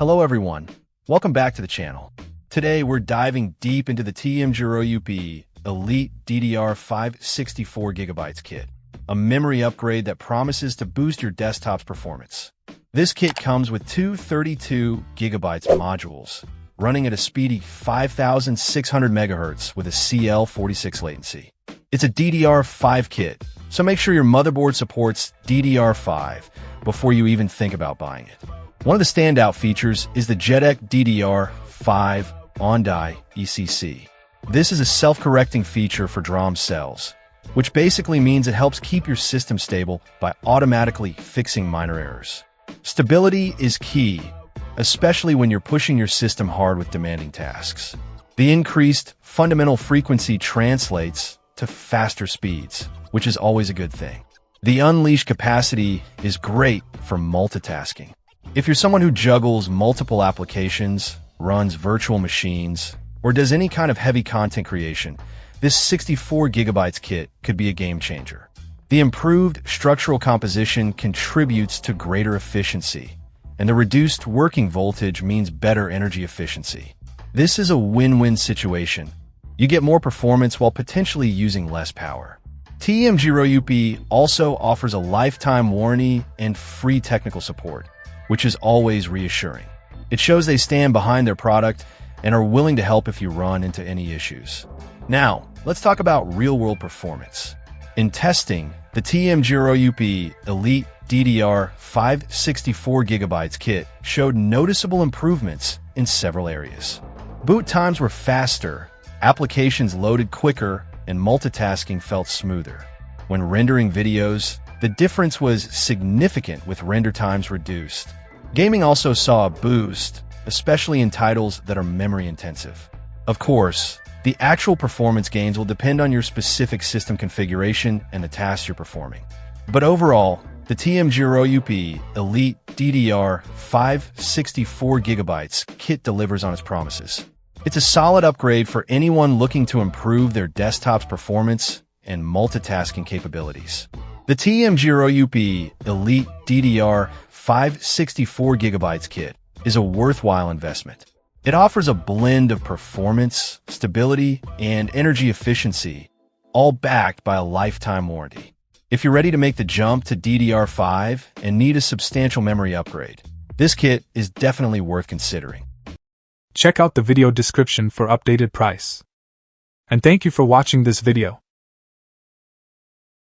Hello everyone, welcome back to the channel. Today we're diving deep into the TEAMGROUP Elite DDR5 64GB kit, a memory upgrade that promises to boost your desktop's performance. This kit comes with two 32GB modules, running at a speedy 5600 MHz with a CL46 latency. It's a DDR5 kit, so make sure your motherboard supports DDR5 before you even think about buying it. One of the standout features is the JEDEC DDR5 on-die ECC. This is a self-correcting feature for DRAM cells, which basically means it helps keep your system stable by automatically fixing minor errors. Stability is key, especially when you're pushing your system hard with demanding tasks. The increased fundamental frequency translates to faster speeds, which is always a good thing. The unleashed capacity is great for multitasking. If you're someone who juggles multiple applications, runs virtual machines, or does any kind of heavy content creation, this 64GB kit could be a game changer. The improved structural composition contributes to greater efficiency, and the reduced working voltage means better energy efficiency. This is a win-win situation. You get more performance while potentially using less power. TEAMGROUP also offers a lifetime warranty and free technical support, which is always reassuring. It shows they stand behind their product and are willing to help if you run into any issues. Now, let's talk about real-world performance. In testing, the TEAMGROUP Elite DDR5 64GB kit showed noticeable improvements in several areas. Boot times were faster, applications loaded quicker, and multitasking felt smoother. When rendering videos, the difference was significant with render times reduced. Gaming also saw a boost, especially in titles that are memory-intensive. Of course, the actual performance gains will depend on your specific system configuration and the tasks you're performing. But overall, the TEAMGROUP Elite DDR5 64GB kit delivers on its promises. It's a solid upgrade for anyone looking to improve their desktop's performance and multitasking capabilities. The TEAMGROUP Elite DDR5 64GB kit is a worthwhile investment. It offers a blend of performance, stability, and energy efficiency, all backed by a lifetime warranty. If you're ready to make the jump to DDR5 and need a substantial memory upgrade, this kit is definitely worth considering. Check out the video description for updated price. And thank you for watching this video.